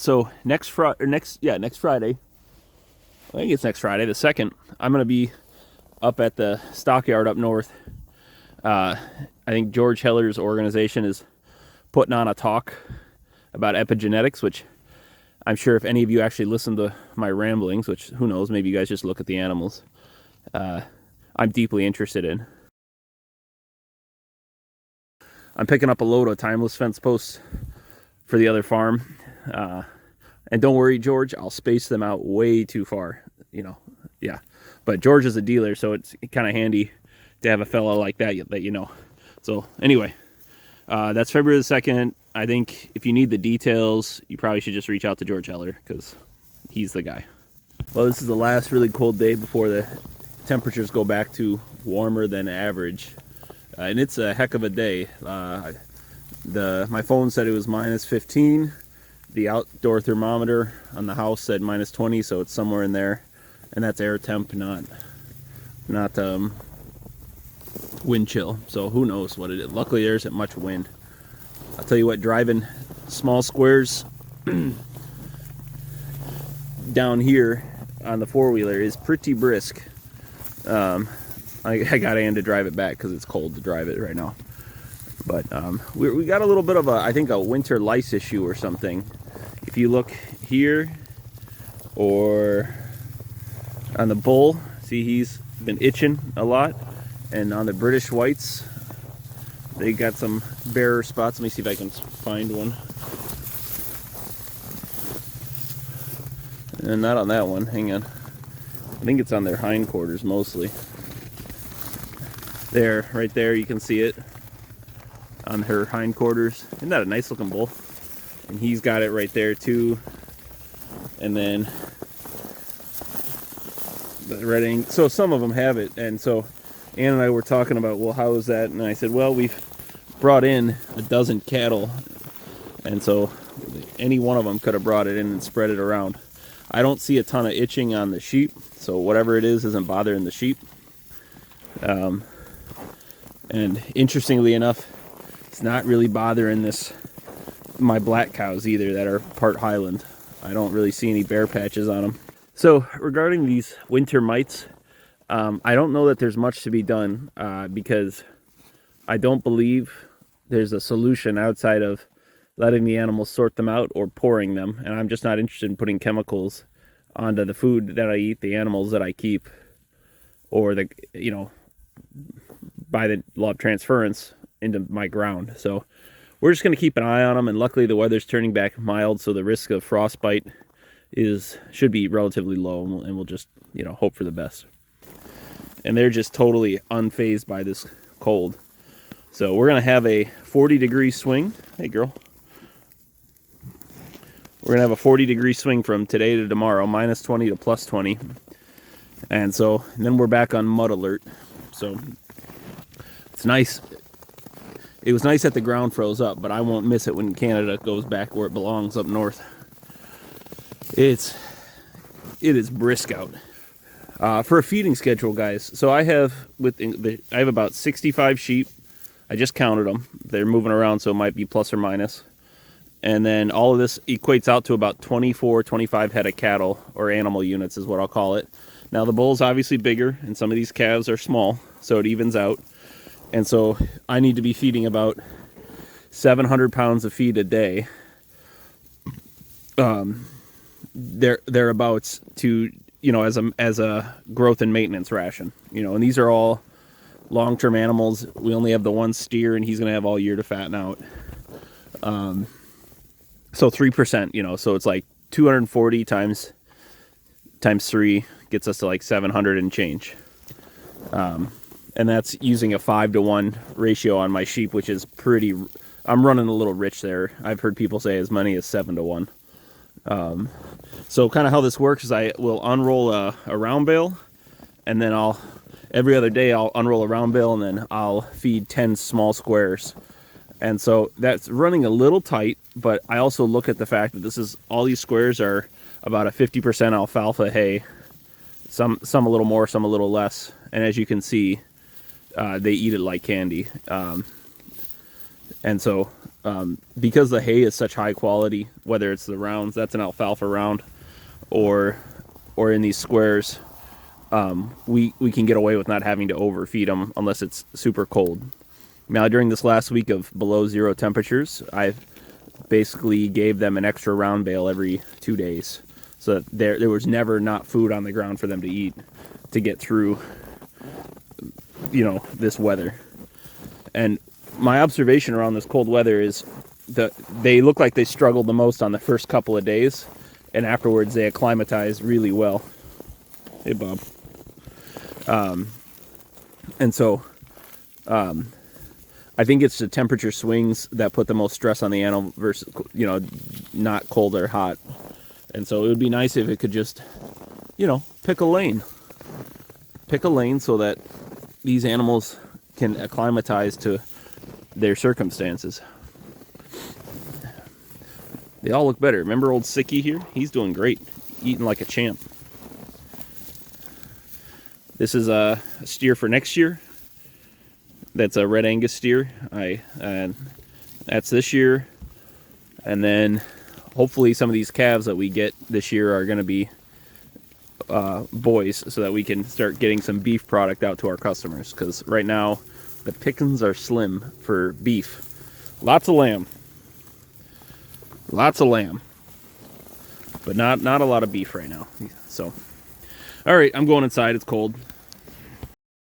So next Friday, next Friday. I think it's next Friday, the 2nd. I'm gonna be up at the stockyard up north. I think George Heller's organization is putting on a talk about epigenetics, which I'm sure if any of you actually listen to my ramblings, which who knows, maybe you guys just look at the animals, I'm deeply interested in. I'm picking up a load of timeless fence posts for the other farm. And don't worry, George, I'll space them out way too far, yeah. But George is a dealer, so it's kind of handy to have a fellow like that you know. So anyway, that's February the 2nd. I think if you need the details, you probably should just reach out to George Heller because he's the guy. Well, this is the last really cold day before the temperatures go back to warmer than average. And it's a heck of a day. My phone said it was minus 15. The outdoor thermometer on the house said minus 20, so it's somewhere in there. And that's air temp, not wind chill. So who knows what it is. Luckily, there isn't much wind. I'll tell you what, driving small squares down here on the four-wheeler is pretty brisk. I got Ann to drive it back because it's cold to drive it right now. But we got a little bit of I think a winter lice issue or something. If you look here or on the bull, see he's been itching a lot. And on the British whites, they got some barer spots. Let me see if I can find one. And not on that one, hang on. I think it's on their hindquarters mostly. There, right there, you can see it on her hindquarters. Isn't that a nice looking bull? And he's got it right there too. And then the red ink. So some of them have it. And so Ann and I were talking about, well, how is that? And I said, well, we've brought in a dozen cattle. And so any one of them could have brought it in and spread it around. I don't see a ton of itching on the sheep. So whatever it is isn't bothering the sheep. And interestingly enough, it's not really bothering my black cows either that are part Highland. I don't really see any bare patches on them. So regarding these winter mites, I don't know that there's much to be done because I don't believe there's a solution outside of letting the animals sort them out or pouring them. And I'm just not interested in putting chemicals onto the food that I eat, the animals that I keep, or by the law of transference into my ground. So we're just going to keep an eye on them, and luckily the weather's turning back mild, so the risk of frostbite should be relatively low, and we'll just hope for the best. And they're just totally unfazed by this cold. So we're going to have a 40-degree swing. Hey girl. We're going to have a 40-degree swing from today to tomorrow, minus 20 to plus 20. And then we're back on mud alert. So it's nice. It was nice that the ground froze up, but I won't miss it when Canada goes back where it belongs up north. It is brisk out. For a feeding schedule, guys. So I have about 65 sheep. I just counted them. They're moving around, so it might be plus or minus. And then all of this equates out to about 24, 25 head of cattle, or animal units is what I'll call it. Now the bull's obviously bigger, and some of these calves are small, so it evens out. And so I need to be feeding about 700 pounds of feed a day. Thereabouts to, as a growth and maintenance ration. And these are all long-term animals. We only have the one steer, and he's going to have all year to fatten out. So 3%, so it's like 240 times 3 gets us to like 700 and change. And that's using a 5-to-1 ratio on my sheep, which is I'm running a little rich there. I've heard people say as many as 7-to-1. So kind of how this works is I will unroll a round bale, and then every other day I'll unroll a round bale, and then I'll feed 10 small squares. And so that's running a little tight, but I also look at the fact that all these squares are about a 50% alfalfa hay. Some a little more, some a little less. And as you can see, they eat it like candy. And so because the hay is such high quality, whether it's the rounds, that's an alfalfa round, or in these squares, we can get away with not having to overfeed them unless it's super cold. Now, during this last week of below zero temperatures, I basically gave them an extra round bale every 2 days, so that there was never not food on the ground for them to eat to get through, this weather. And my observation around this cold weather is that they look like they struggled the most on the first couple of days, and afterwards they acclimatize really well. Hey, Bob. And so I think it's the temperature swings that put the most stress on the animal versus, not cold or hot. And so it would be nice if it could just, pick a lane. Pick a lane so that these animals can acclimatize to their circumstances. They all look better. Remember old Sicky here? He's doing great, eating like a champ. This is a steer for next year. That's a red Angus steer. That's this year. And then hopefully some of these calves that we get this year are going to be boys, so that we can start getting some beef product out to our customers. Because right now the pickings are slim for beef. Lots of lamb. Lots of lamb. But not a lot of beef right now. So, all right, I'm going inside. It's cold.